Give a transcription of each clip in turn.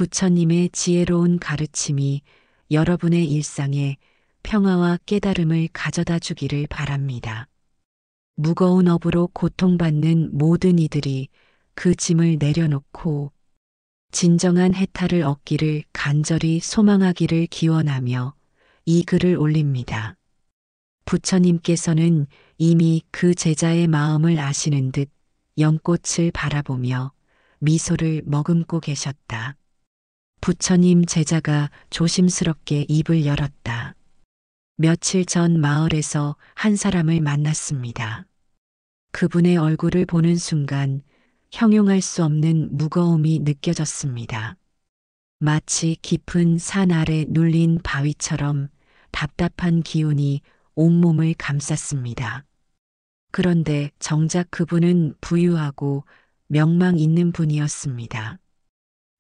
부처님의 지혜로운 가르침이 여러분의 일상에 평화와 깨달음을 가져다 주기를 바랍니다. 무거운 업으로 고통받는 모든 이들이 그 짐을 내려놓고 진정한 해탈을 얻기를 간절히 소망하기를 기원하며 이 글을 올립니다. 부처님께서는 이미 그 제자의 마음을 아시는 듯 연꽃을 바라보며 미소를 머금고 계셨다. 부처님 제자가 조심스럽게 입을 열었다. 며칠 전 마을에서 한 사람을 만났습니다. 그분의 얼굴을 보는 순간 형용할 수 없는 무거움이 느껴졌습니다. 마치 깊은 산 아래 눌린 바위처럼 답답한 기운이 온몸을 감쌌습니다. 그런데 정작 그분은 부유하고 명망 있는 분이었습니다.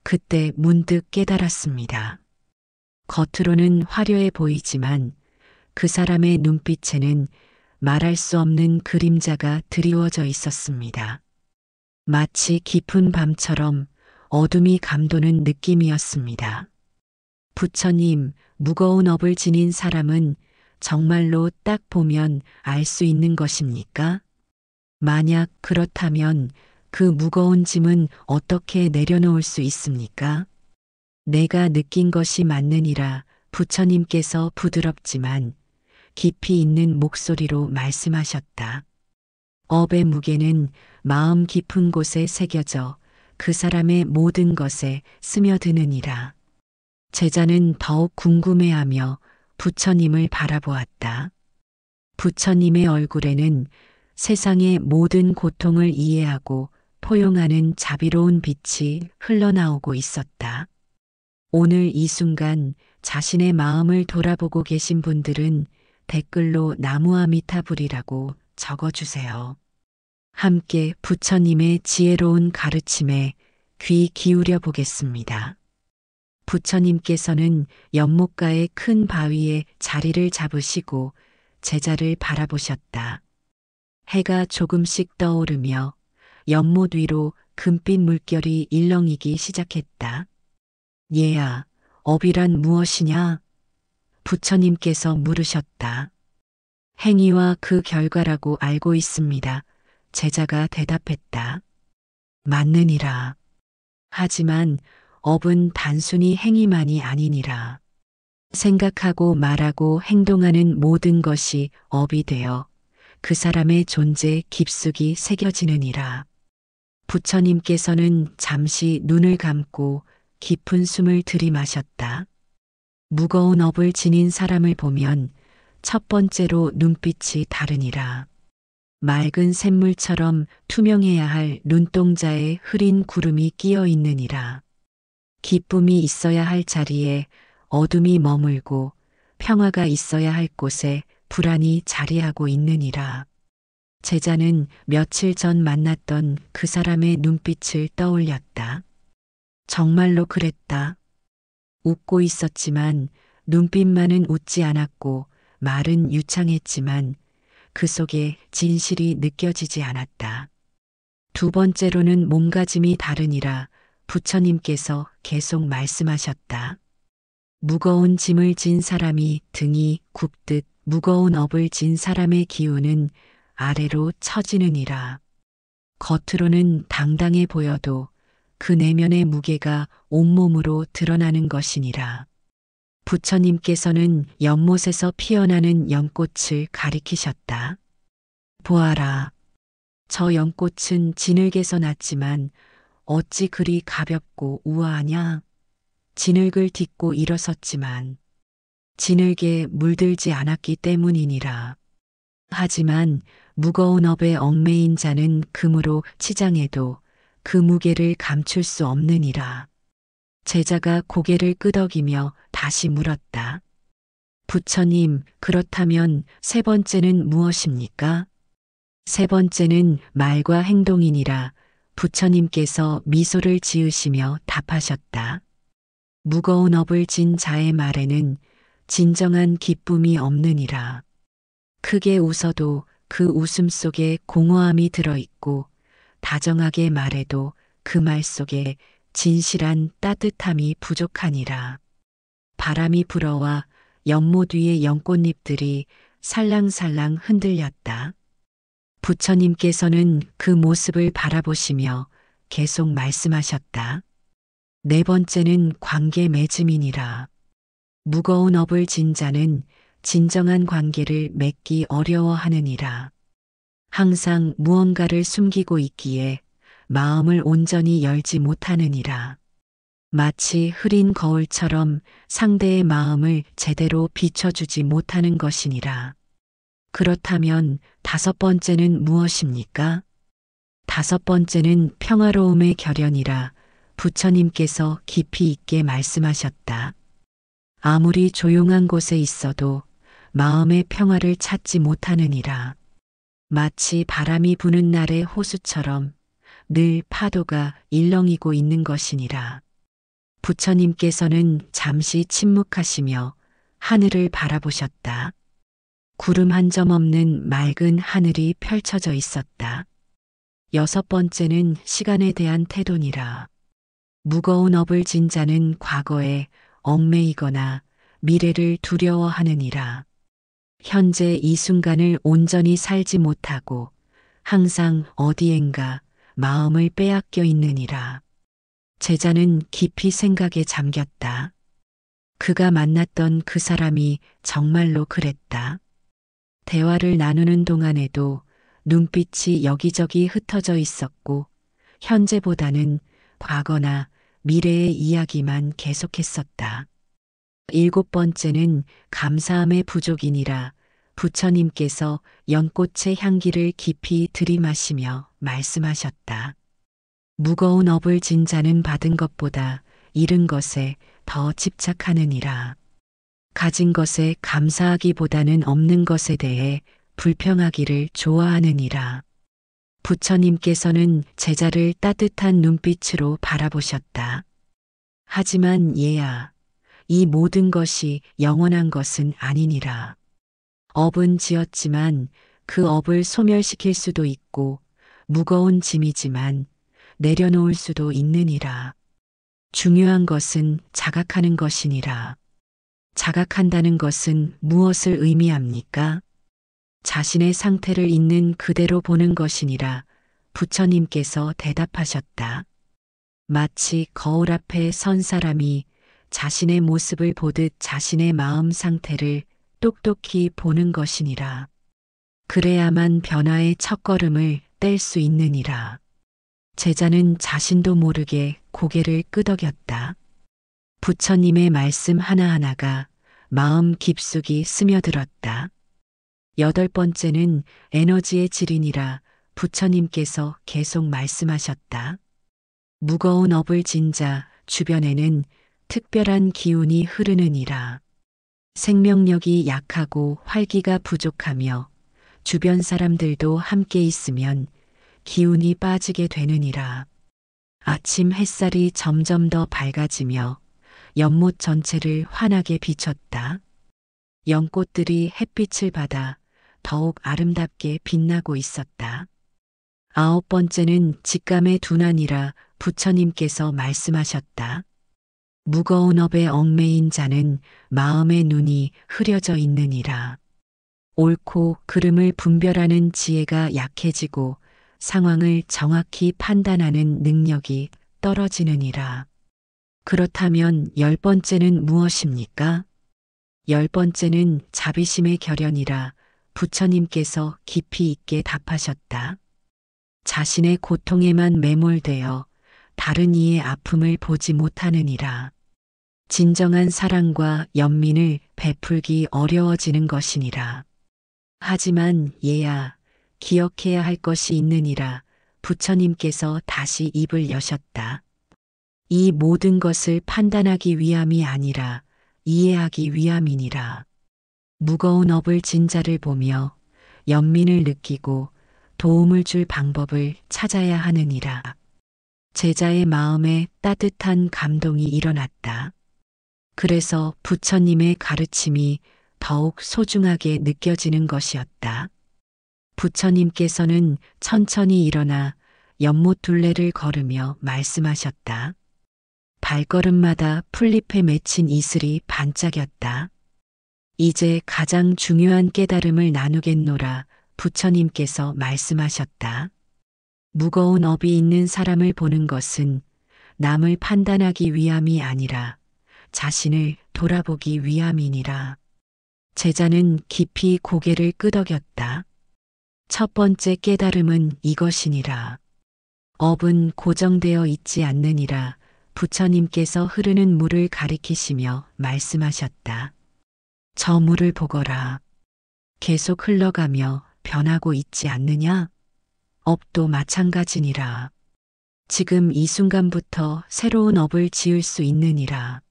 그때 문득 깨달았습니다. 겉으로는 화려해 보이지만 그 사람의 눈빛에는 말할 수 없는 그림자가 드리워져 있었습니다. 마치 깊은 밤처럼 어둠이 감도는 느낌이었습니다. 부처님, 무거운 업을 지닌 사람은 정말로 딱 보면 알 수 있는 것입니까? 만약 그렇다면 그 무거운 짐은 어떻게 내려놓을 수 있습니까? 내가 느낀 것이 맞느니라 부처님께서 부드럽지만 깊이 있는 목소리로 말씀하셨다. 업의 무게는 마음 깊은 곳에 새겨져 그 사람의 모든 것에 스며드느니라. 제자는 더욱 궁금해하며 부처님을 바라보았다. 부처님의 얼굴에는 세상의 모든 고통을 이해하고 포용하는 자비로운 빛이 흘러나오고 있었다. 오늘 이 순간 자신의 마음을 돌아보고 계신 분들은 댓글로 나무아미타불이라고 적어주세요. 함께 부처님의 지혜로운 가르침에 귀 기울여 보겠습니다. 부처님께서는 연못가의 큰 바위에 자리를 잡으시고 제자를 바라보셨다. 해가 조금씩 떠오르며 연못 위로 금빛 물결이 일렁이기 시작했다. 얘야, 업이란 무엇이냐? 부처님께서 물으셨다. 행위와 그 결과라고 알고 있습니다. 제자가 대답했다. 맞느니라. 하지만 업은 단순히 행위만이 아니니라. 생각하고 말하고 행동하는 모든 것이 업이 되어 그 사람의 존재 깊숙이 새겨지느니라. 부처님께서는 잠시 눈을 감고 깊은 숨을 들이마셨다. 무거운 업을 지닌 사람을 보면 첫 번째로 눈빛이 다르니라. 맑은 샘물처럼 투명해야 할 눈동자에 흐린 구름이 끼어 있느니라. 기쁨이 있어야 할 자리에 어둠이 머물고 평화가 있어야 할 곳에 불안이 자리하고 있느니라. 제자는 며칠 전 만났던 그 사람의 눈빛을 떠올렸다. 정말로 그랬다. 웃고 있었지만 눈빛만은 웃지 않았고 말은 유창했지만 그 속에 진실이 느껴지지 않았다. 두 번째로는 몸가짐이 다르니라 부처님께서 계속 말씀하셨다. 무거운 짐을 진 사람이 등이 굽듯 무거운 업을 진 사람의 기운은 아래로 처지느니라. 겉으로는 당당해 보여도 그 내면의 무게가 온몸으로 드러나는 것이니라. 부처님께서는 연못에서 피어나는 연꽃을 가리키셨다. 보아라. 저 연꽃은 진흙에서 났지만 어찌 그리 가볍고 우아하냐? 진흙을 딛고 일어섰지만 진흙에 물들지 않았기 때문이니라. 하지만 무거운 업에 얽매인 자는 금으로 치장해도 그 무게를 감출 수 없느니라. 제자가 고개를 끄덕이며 다시 물었다. 부처님, 그렇다면 세 번째는 무엇입니까? 세 번째는 말과 행동이니라 부처님께서 미소를 지으시며 답하셨다. 무거운 업을 진 자의 말에는 진정한 기쁨이 없느니라. 크게 웃어도 그 웃음 속에 공허함이 들어있고 다정하게 말해도 그 말 속에 진실한 따뜻함이 부족하니라. 바람이 불어와 연못 위의 연꽃잎들이 살랑살랑 흔들렸다. 부처님께서는 그 모습을 바라보시며 계속 말씀하셨다. 네 번째는 관계 맺음이니라. 무거운 업을 진 자는 진정한 관계를 맺기 어려워하느니라. 항상 무언가를 숨기고 있기에 마음을 온전히 열지 못하느니라. 마치 흐린 거울처럼 상대의 마음을 제대로 비춰주지 못하는 것이니라. 그렇다면 다섯 번째는 무엇입니까? 다섯 번째는 평화로움의 결연이라 부처님께서 깊이 있게 말씀하셨다. 아무리 조용한 곳에 있어도 마음의 평화를 찾지 못하느니라. 마치 바람이 부는 날의 호수처럼 늘 파도가 일렁이고 있는 것이니라. 부처님께서는 잠시 침묵하시며 하늘을 바라보셨다. 구름 한 점 없는 맑은 하늘이 펼쳐져 있었다. 여섯 번째는 시간에 대한 태도니라. 무거운 업을 진 자는 과거에 얽매이거나 미래를 두려워하느니라. 현재 이 순간을 온전히 살지 못하고 항상 어디엔가 마음을 빼앗겨 있느니라. 제자는 깊이 생각에 잠겼다. 그가 만났던 그 사람이 정말로 그랬다. 대화를 나누는 동안에도 눈빛이 여기저기 흩어져 있었고 현재보다는 과거나 미래의 이야기만 계속했었다. 일곱 번째는 감사함의 부족이니라 부처님께서 연꽃의 향기를 깊이 들이마시며 말씀하셨다. 무거운 업을 진 자는 받은 것보다 잃은 것에 더 집착하느니라. 가진 것에 감사하기보다는 없는 것에 대해 불평하기를 좋아하느니라. 부처님께서는 제자를 따뜻한 눈빛으로 바라보셨다. 하지만 얘야, 이 모든 것이 영원한 것은 아니니라. 업은 지었지만 그 업을 소멸시킬 수도 있고 무거운 짐이지만 내려놓을 수도 있느니라. 중요한 것은 자각하는 것이니라. 자각한다는 것은 무엇을 의미합니까? 자신의 상태를 있는 그대로 보는 것이니라 부처님께서 대답하셨다. 마치 거울 앞에 선 사람이 자신의 모습을 보듯 자신의 마음 상태를 똑똑히 보는 것이니라. 그래야만 변화의 첫걸음을 뗄 수 있느니라. 제자는 자신도 모르게 고개를 끄덕였다. 부처님의 말씀 하나하나가 마음 깊숙이 스며들었다. 여덟 번째는 에너지의 질이니라 부처님께서 계속 말씀하셨다. 무거운 업을 진 자 주변에는 특별한 기운이 흐르느니라. 생명력이 약하고 활기가 부족하며 주변 사람들도 함께 있으면 기운이 빠지게 되느니라. 아침 햇살이 점점 더 밝아지며 연못 전체를 환하게 비췄다. 연꽃들이 햇빛을 받아 더욱 아름답게 빛나고 있었다. 아홉 번째는 직감의 둔환이라 부처님께서 말씀하셨다. 무거운 업에 얽매인 자는 마음의 눈이 흐려져 있느니라. 옳고 그름을 분별하는 지혜가 약해지고 상황을 정확히 판단하는 능력이 떨어지느니라. 그렇다면 열 번째는 무엇입니까? 열 번째는 자비심의 결연이라 부처님께서 깊이 있게 답하셨다. 자신의 고통에만 매몰되어 다른 이의 아픔을 보지 못하느니라. 진정한 사랑과 연민을 베풀기 어려워지는 것이니라. 하지만 얘야, 기억해야 할 것이 있느니라 부처님께서 다시 입을 여셨다. 이 모든 것을 판단하기 위함이 아니라 이해하기 위함이니라. 무거운 업을 진 자를 보며 연민을 느끼고 도움을 줄 방법을 찾아야 하느니라. 제자의 마음에 따뜻한 감동이 일어났다. 그래서 부처님의 가르침이 더욱 소중하게 느껴지는 것이었다. 부처님께서는 천천히 일어나 연못 둘레를 걸으며 말씀하셨다. 발걸음마다 풀잎에 맺힌 이슬이 반짝였다. 이제 가장 중요한 깨달음을 나누겠노라 부처님께서 말씀하셨다. 무거운 업이 있는 사람을 보는 것은 남을 판단하기 위함이 아니라 자신을 돌아보기 위함이니라. 제자는 깊이 고개를 끄덕였다. 첫 번째 깨달음은 이것이니라. 업은 고정되어 있지 않느니라. 부처님께서 흐르는 물을 가리키시며 말씀하셨다. 저 물을 보거라. 계속 흘러가며 변하고 있지 않느냐? 업도 마찬가지니라. 지금 이 순간부터 새로운 업을 지을 수 있느니라.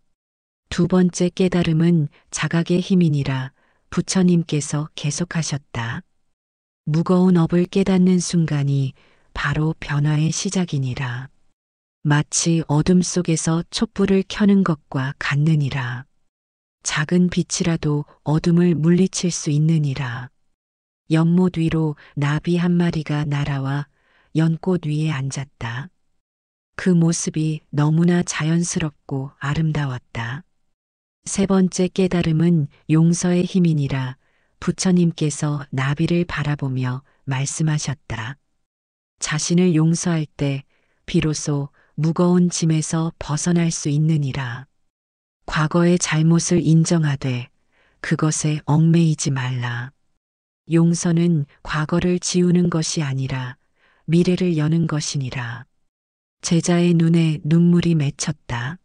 두 번째 깨달음은 자각의 힘이니라. 부처님께서 계속하셨다. 무거운 업을 깨닫는 순간이 바로 변화의 시작이니라. 마치 어둠 속에서 촛불을 켜는 것과 같느니라. 작은 빛이라도 어둠을 물리칠 수 있느니라. 연못 위로 나비 한 마리가 날아와 연꽃 위에 앉았다. 그 모습이 너무나 자연스럽고 아름다웠다. 세 번째 깨달음은 용서의 힘이니라. 부처님께서 나비를 바라보며 말씀하셨다. 자신을 용서할 때 비로소 무거운 짐에서 벗어날 수 있느니라. 과거의 잘못을 인정하되 그것에 얽매이지 말라. 용서는 과거를 지우는 것이 아니라 미래를 여는 것이니라. 제자의 눈에 눈물이 맺혔다.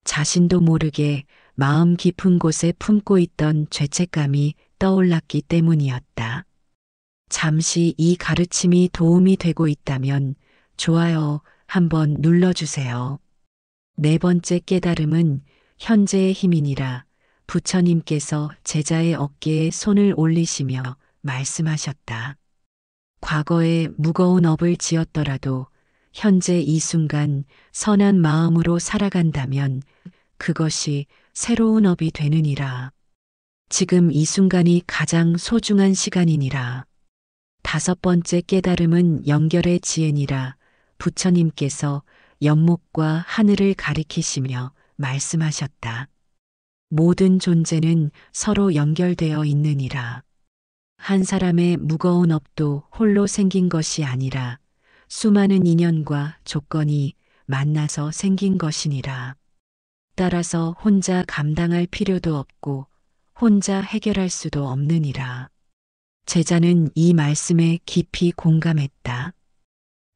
자신도 모르게 마음 깊은 곳에 품고 있던 죄책감이 떠올랐기 때문이었다. 잠시 이 가르침이 도움이 되고 있다면 좋아요 한번 눌러주세요. 네 번째 깨달음은 현재의 힘이니라. 부처님께서 제자의 어깨에 손을 올리시며 말씀하셨다. 과거에 무거운 업을 지었더라도 현재 이 순간 선한 마음으로 살아간다면 그것이 새로운 업이 되느니라. 지금 이 순간이 가장 소중한 시간이니라. 다섯 번째 깨달음은 연결의 지혜니라. 부처님께서 연못과 하늘을 가리키시며 말씀하셨다. 모든 존재는 서로 연결되어 있느니라. 한 사람의 무거운 업도 홀로 생긴 것이 아니라 수많은 인연과 조건이 만나서 생긴 것이니라. 따라서 혼자 감당할 필요도 없고 혼자 해결할 수도 없느니라. 제자는 이 말씀에 깊이 공감했다.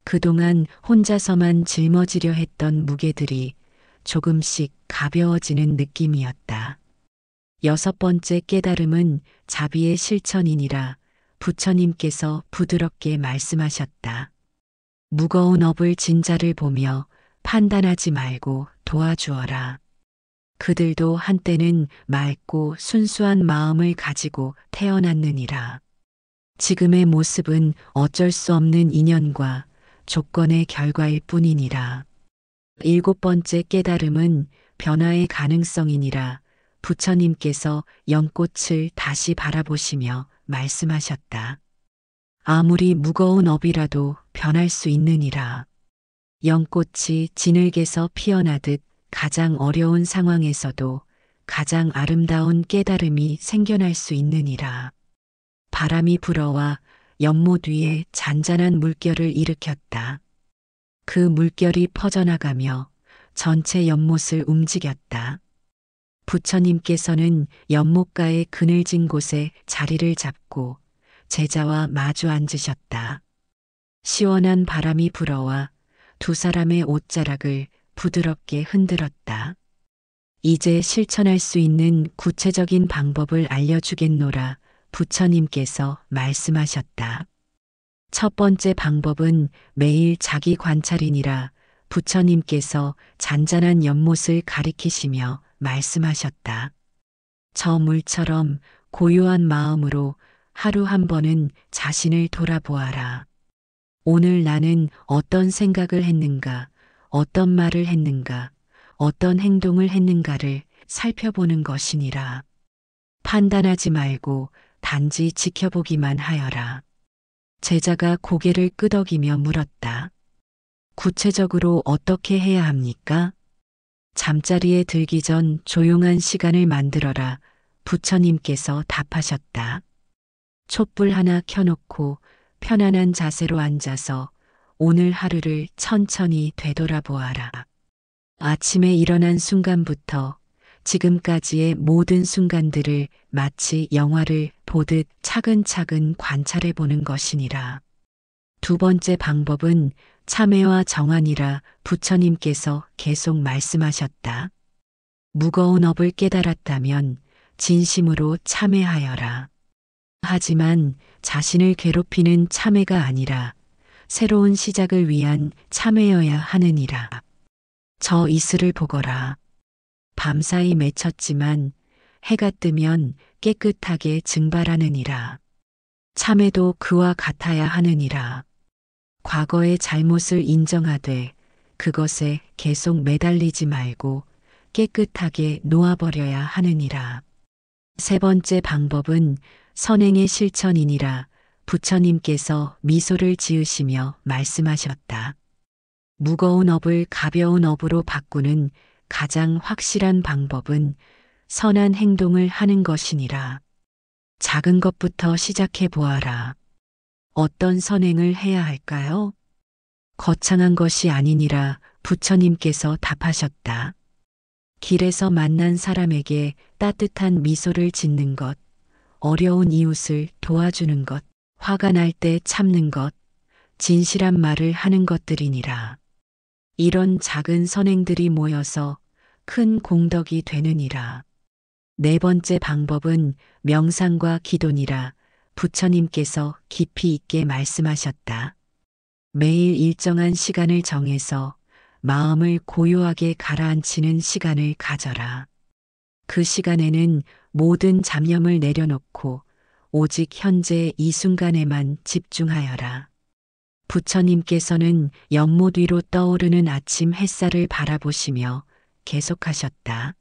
그동안 혼자서만 짊어지려 했던 무게들이 조금씩 가벼워지는 느낌이었다. 여섯 번째 깨달음은 자비의 실천이니라. 부처님께서 부드럽게 말씀하셨다. 무거운 업을 진 자를 보며 판단하지 말고 도와주어라. 그들도 한때는 맑고 순수한 마음을 가지고 태어났느니라. 지금의 모습은 어쩔 수 없는 인연과 조건의 결과일 뿐이니라. 일곱 번째 깨달음은 변화의 가능성이니라. 부처님께서 연꽃을 다시 바라보시며 말씀하셨다. 아무리 무거운 업이라도 변할 수 있느니라. 연꽃이 진흙에서 피어나듯 가장 어려운 상황에서도 가장 아름다운 깨달음이 생겨날 수 있느니라. 바람이 불어와 연못 위에 잔잔한 물결을 일으켰다. 그 물결이 퍼져나가며 전체 연못을 움직였다. 부처님께서는 연못가의 그늘진 곳에 자리를 잡고 제자와 마주 앉으셨다. 시원한 바람이 불어와 두 사람의 옷자락을 부드럽게 흔들었다. 이제 실천할 수 있는 구체적인 방법을 알려주겠노라. 부처님께서 말씀하셨다. 첫 번째 방법은 매일 자기 관찰이니라. 부처님께서 잔잔한 연못을 가리키시며 말씀하셨다. 저 물처럼 고요한 마음으로 하루 한 번은 자신을 돌아보아라. 오늘 나는 어떤 생각을 했는가, 어떤 말을 했는가, 어떤 행동을 했는가를 살펴보는 것이니라. 판단하지 말고 단지 지켜보기만 하여라. 제자가 고개를 끄덕이며 물었다. 구체적으로 어떻게 해야 합니까? 잠자리에 들기 전 조용한 시간을 만들어라. 부처님께서 답하셨다. 촛불 하나 켜놓고 편안한 자세로 앉아서 오늘 하루를 천천히 되돌아보아라. 아침에 일어난 순간부터 지금까지의 모든 순간들을 마치 영화를 보듯 차근차근 관찰해 보는 것이니라. 두 번째 방법은 참회와 정안이라. 부처님께서 계속 말씀하셨다. 무거운 업을 깨달았다면 진심으로 참회하여라. 하지만 자신을 괴롭히는 참회가 아니라 새로운 시작을 위한 참회여야 하느니라. 저 이슬을 보거라. 밤사이 맺혔지만 해가 뜨면 깨끗하게 증발하느니라. 참회도 그와 같아야 하느니라. 과거의 잘못을 인정하되 그것에 계속 매달리지 말고 깨끗하게 놓아버려야 하느니라. 세 번째 방법은 선행의 실천이니라. 부처님께서 미소를 지으시며 말씀하셨다. 무거운 업을 가벼운 업으로 바꾸는 가장 확실한 방법은 선한 행동을 하는 것이니라. 작은 것부터 시작해 보아라. 어떤 선행을 해야 할까요? 거창한 것이 아니니라. 부처님께서 답하셨다. 길에서 만난 사람에게 따뜻한 미소를 짓는 것, 어려운 이웃을 도와주는 것, 화가 날 때 참는 것, 진실한 말을 하는 것들이니라. 이런 작은 선행들이 모여서 큰 공덕이 되느니라. 네 번째 방법은 명상과 기도니라. 부처님께서 깊이 있게 말씀하셨다. 매일 일정한 시간을 정해서 마음을 고요하게 가라앉히는 시간을 가져라. 그 시간에는 모든 잡념을 내려놓고 오직 현재 이 순간에만 집중하여라. 부처님께서는 연못 위로 떠오르는 아침 햇살을 바라보시며 계속하셨다.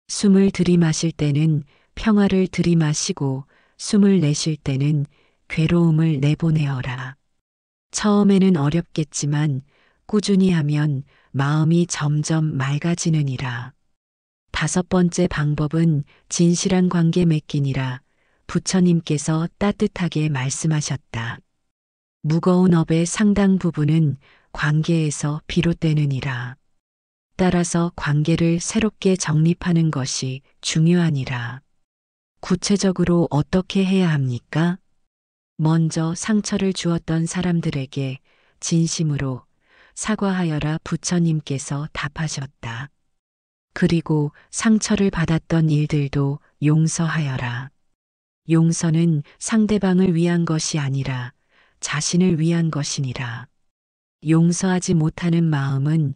숨을 들이마실 때는 평화를 들이마시고 숨을 내쉴 때는 괴로움을 내보내어라. 처음에는 어렵겠지만 꾸준히 하면 마음이 점점 맑아지느니라. 다섯 번째 방법은 진실한 관계 맺기니라. 부처님께서 따뜻하게 말씀하셨다. 무거운 업의 상당 부분은 관계에서 비롯되느니라. 따라서 관계를 새롭게 정립하는 것이 중요하니라. 구체적으로 어떻게 해야 합니까? 먼저 상처를 주었던 사람들에게 진심으로 사과하여라. 부처님께서 답하셨다. 그리고 상처를 받았던 일들도 용서하여라. 용서는 상대방을 위한 것이 아니라 자신을 위한 것이니라. 용서하지 못하는 마음은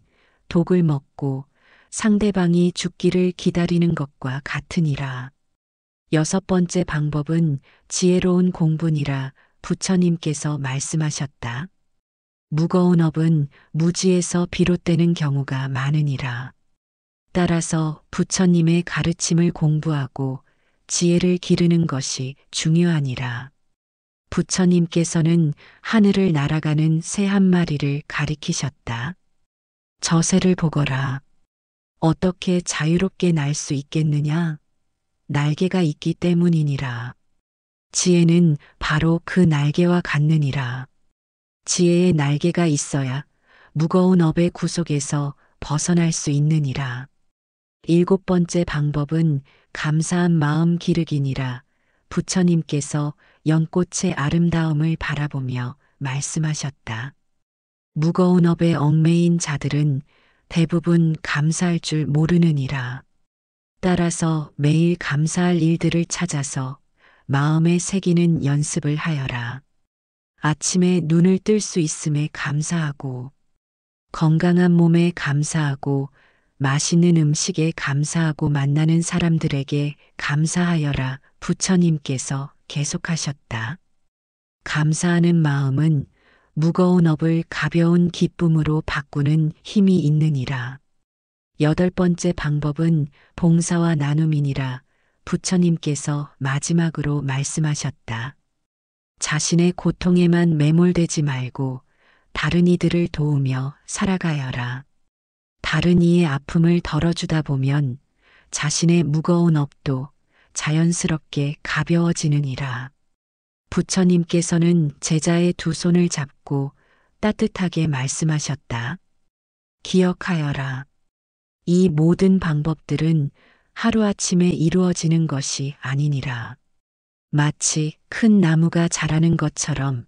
독을 먹고 상대방이 죽기를 기다리는 것과 같으니라. 여섯 번째 방법은 지혜로운 공부니라. 부처님께서 말씀하셨다. 무거운 업은 무지에서 비롯되는 경우가 많으니라. 따라서 부처님의 가르침을 공부하고 지혜를 기르는 것이 중요하니라. 부처님께서는 하늘을 날아가는 새 한 마리를 가리키셨다. 저 새를 보거라. 어떻게 자유롭게 날 수 있겠느냐? 날개가 있기 때문이니라. 지혜는 바로 그 날개와 같느니라. 지혜의 날개가 있어야 무거운 업의 구속에서 벗어날 수 있느니라. 일곱 번째 방법은 감사한 마음 기르기니라. 부처님께서 연꽃의 아름다움을 바라보며 말씀하셨다. 무거운 업에 얽매인 자들은 대부분 감사할 줄 모르느니라. 따라서 매일 감사할 일들을 찾아서 마음에 새기는 연습을 하여라. 아침에 눈을 뜰 수 있음에 감사하고, 건강한 몸에 감사하고, 맛있는 음식에 감사하고 만나는 사람들에게 감사하여라. 부처님께서 계속하셨다. 감사하는 마음은 무거운 업을 가벼운 기쁨으로 바꾸는 힘이 있느니라. 여덟 번째 방법은 봉사와 나눔이니라. 부처님께서 마지막으로 말씀하셨다. 자신의 고통에만 매몰되지 말고 다른 이들을 도우며 살아가여라. 다른 이의 아픔을 덜어주다 보면 자신의 무거운 업도 자연스럽게 가벼워지느니라. 부처님께서는 제자의 두 손을 잡고 따뜻하게 말씀하셨다. 기억하여라. 이 모든 방법들은 하루아침에 이루어지는 것이 아니니라. 마치 큰 나무가 자라는 것처럼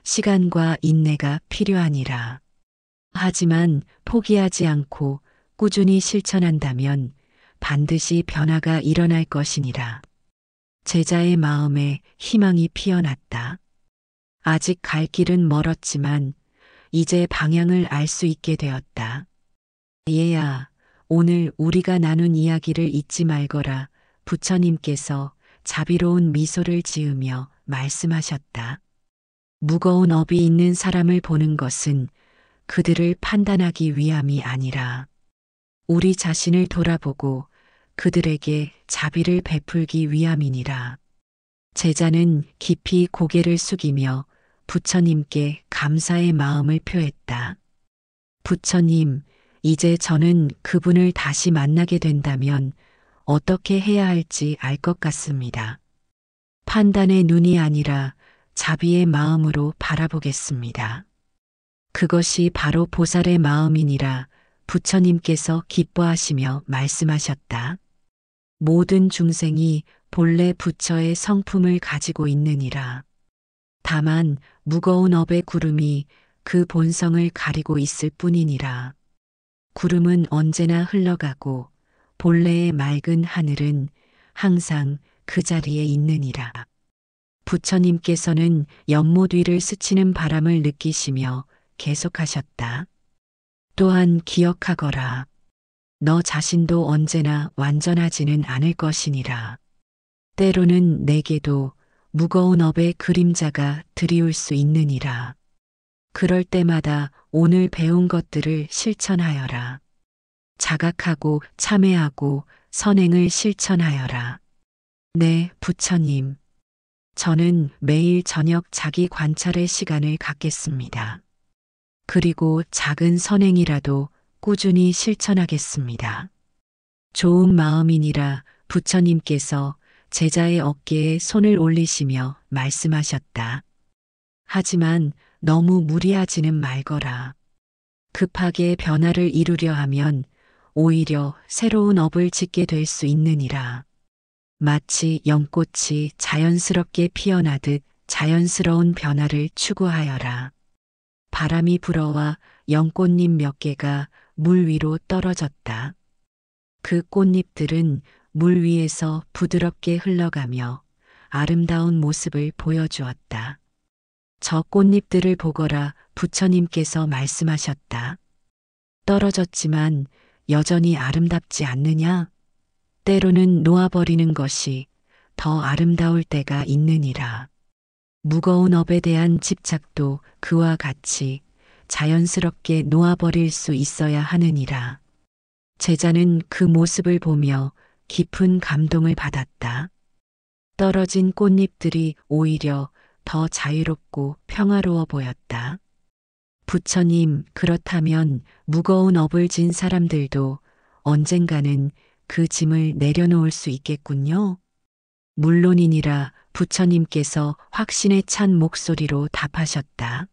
시간과 인내가 필요하니라. 하지만 포기하지 않고 꾸준히 실천한다면 반드시 변화가 일어날 것이니라. 제자의 마음에 희망이 피어났다. 아직 갈 길은 멀었지만 이제 방향을 알 수 있게 되었다. 얘야, 오늘 우리가 나눈 이야기를 잊지 말거라. 부처님께서 자비로운 미소를 지으며 말씀하셨다. 무거운 업이 있는 사람을 보는 것은 그들을 판단하기 위함이 아니라 우리 자신을 돌아보고 그들에게 자비를 베풀기 위함이니라. 제자는 깊이 고개를 숙이며 부처님께 감사의 마음을 표했다. 부처님, 이제 저는 그분을 다시 만나게 된다면 어떻게 해야 할지 알 것 같습니다. 판단의 눈이 아니라 자비의 마음으로 바라보겠습니다. 그것이 바로 보살의 마음이니라. 부처님께서 기뻐하시며 말씀하셨다. 모든 중생이 본래 부처의 성품을 가지고 있느니라. 다만 무거운 업의 구름이 그 본성을 가리고 있을 뿐이니라. 구름은 언제나 흘러가고 본래의 맑은 하늘은 항상 그 자리에 있느니라. 부처님께서는 연못 위를 스치는 바람을 느끼시며 계속하셨다. 또한 기억하거라. 너 자신도 언제나 완전하지는 않을 것이니라. 때로는 내게도 무거운 업의 그림자가 드리울 수 있느니라. 그럴 때마다 오늘 배운 것들을 실천하여라. 자각하고 참회하고 선행을 실천하여라. 네, 부처님. 저는 매일 저녁 자기 관찰의 시간을 갖겠습니다. 그리고 작은 선행이라도 꾸준히 실천하겠습니다. 좋은 마음이니라. 부처님께서 제자의 어깨에 손을 올리시며 말씀하셨다. 하지만 너무 무리하지는 말거라. 급하게 변화를 이루려 하면 오히려 새로운 업을 짓게 될 수 있느니라. 마치 연꽃이 자연스럽게 피어나듯 자연스러운 변화를 추구하여라. 바람이 불어와 연꽃잎 몇 개가 물 위로 떨어졌다. 그 꽃잎들은 물 위에서 부드럽게 흘러가며 아름다운 모습을 보여주었다. 저 꽃잎들을 보거라. 부처님께서 말씀하셨다. 떨어졌지만 여전히 아름답지 않느냐? 때로는 놓아버리는 것이 더 아름다울 때가 있느니라. 무거운 업에 대한 집착도 그와 같이 자연스럽게 놓아버릴 수 있어야 하느니라. 제자는 그 모습을 보며 깊은 감동을 받았다. 떨어진 꽃잎들이 오히려 더 자유롭고 평화로워 보였다. 부처님, 그렇다면 무거운 업을 진 사람들도 언젠가는 그 짐을 내려놓을 수 있겠군요. 물론이니라. 부처님께서 확신에 찬 목소리로 답하셨다.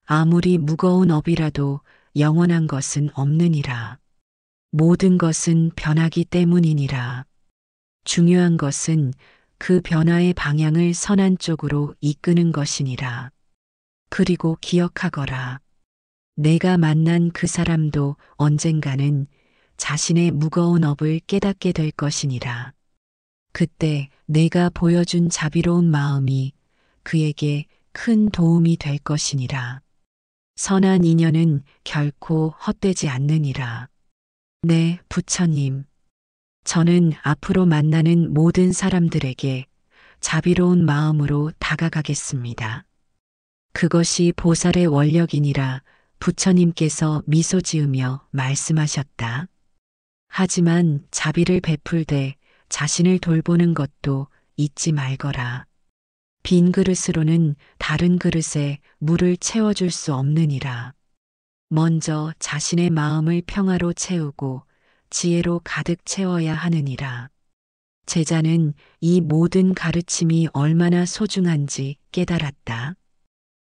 아무리 무거운 업이라도 영원한 것은 없느니라. 모든 것은 변하기 때문이니라. 중요한 것은 그 변화의 방향을 선한 쪽으로 이끄는 것이니라. 그리고 기억하거라. 내가 만난 그 사람도 언젠가는 자신의 무거운 업을 깨닫게 될 것이니라. 그때 내가 보여준 자비로운 마음이 그에게 큰 도움이 될 것이니라. 선한 인연은 결코 헛되지 않느니라. 네, 부처님. 저는 앞으로 만나는 모든 사람들에게 자비로운 마음으로 다가가겠습니다. 그것이 보살의 원력이니라. 부처님께서 미소 지으며 말씀하셨다. 하지만 자비를 베풀되 자신을 돌보는 것도 잊지 말거라. 빈 그릇으로는 다른 그릇에 물을 채워줄 수 없느니라. 먼저 자신의 마음을 평화로 채우고 지혜로 가득 채워야 하느니라. 제자는 이 모든 가르침이 얼마나 소중한지 깨달았다.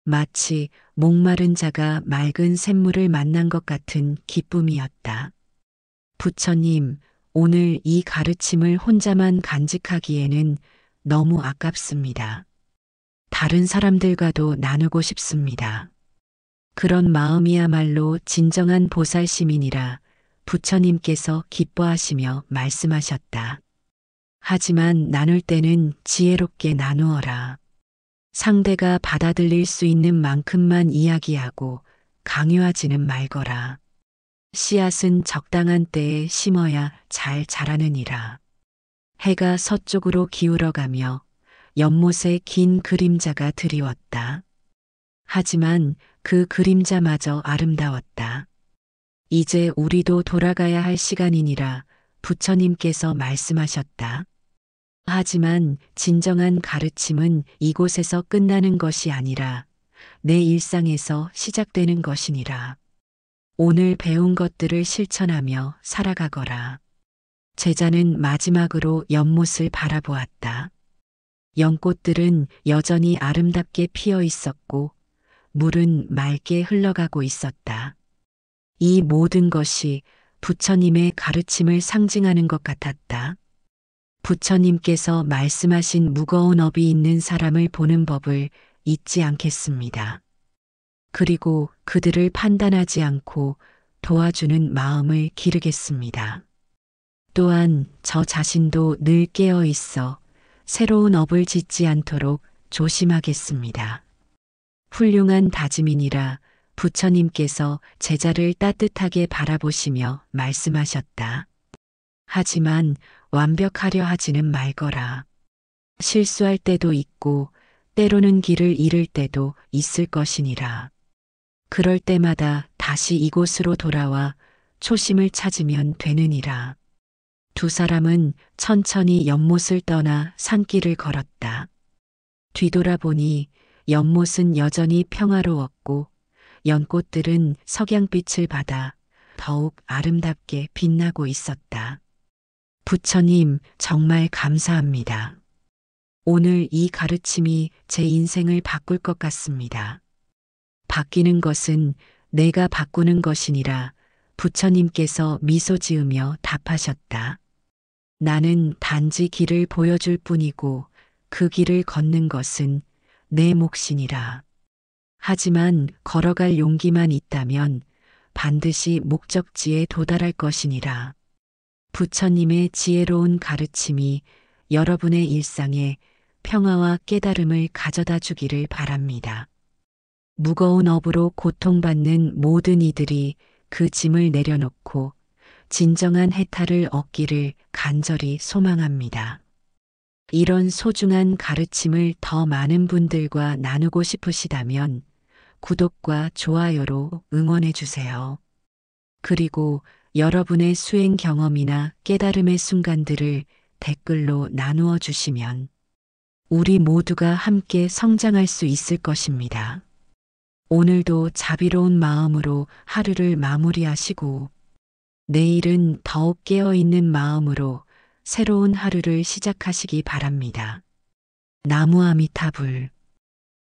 마치 목마른 자가 맑은 샘물을 만난 것 같은 기쁨이었다. 부처님, 오늘 이 가르침을 혼자만 간직하기에는 너무 아깝습니다. 다른 사람들과도 나누고 싶습니다. 그런 마음이야말로 진정한 보살심이니라 부처님께서 기뻐하시며 말씀하셨다. 하지만 나눌 때는 지혜롭게 나누어라. 상대가 받아들일 수 있는 만큼만 이야기하고 강요하지는 말거라. 씨앗은 적당한 때에 심어야 잘 자라느니라. 해가 서쪽으로 기울어가며 연못에 긴 그림자가 드리웠다. 하지만 그 그림자마저 아름다웠다. 이제 우리도 돌아가야 할 시간이니라 부처님께서 말씀하셨다. 하지만 진정한 가르침은 이곳에서 끝나는 것이 아니라 내 일상에서 시작되는 것이니라. 오늘 배운 것들을 실천하며 살아가거라. 제자는 마지막으로 연못을 바라보았다. 연꽃들은 여전히 아름답게 피어 있었고 물은 맑게 흘러가고 있었다. 이 모든 것이 부처님의 가르침을 상징하는 것 같았다. 부처님께서 말씀하신 무거운 업이 있는 사람을 보는 법을 잊지 않겠습니다. 그리고 그들을 판단하지 않고 도와주는 마음을 기르겠습니다. 또한 저 자신도 늘 깨어 있어 새로운 업을 짓지 않도록 조심하겠습니다. 훌륭한 다짐이니라 부처님께서 제자를 따뜻하게 바라보시며 말씀하셨다. 하지만 완벽하려 하지는 말거라. 실수할 때도 있고 때로는 길을 잃을 때도 있을 것이니라. 그럴 때마다 다시 이곳으로 돌아와 초심을 찾으면 되느니라. 두 사람은 천천히 연못을 떠나 산길을 걸었다. 뒤돌아보니 연못은 여전히 평화로웠고 연꽃들은 석양빛을 받아 더욱 아름답게 빛나고 있었다. 부처님, 정말 감사합니다. 오늘 이 가르침이 제 인생을 바꿀 것 같습니다. 바뀌는 것은 내가 바꾸는 것이니라 부처님께서 미소 지으며 답하셨다. 나는 단지 길을 보여줄 뿐이고 그 길을 걷는 것은 내 몫이니라. 하지만 걸어갈 용기만 있다면 반드시 목적지에 도달할 것이니라. 부처님의 지혜로운 가르침이 여러분의 일상에 평화와 깨달음을 가져다 주기를 바랍니다. 무거운 업으로 고통받는 모든 이들이 그 짐을 내려놓고 진정한 해탈을 얻기를 간절히 소망합니다. 이런 소중한 가르침을 더 많은 분들과 나누고 싶으시다면 구독과 좋아요로 응원해 주세요. 그리고 여러분의 수행 경험이나 깨달음의 순간들을 댓글로 나누어 주시면 우리 모두가 함께 성장할 수 있을 것입니다. 오늘도 자비로운 마음으로 하루를 마무리하시고 내일은 더욱 깨어있는 마음으로 새로운 하루를 시작하시기 바랍니다. 나무 아미타불.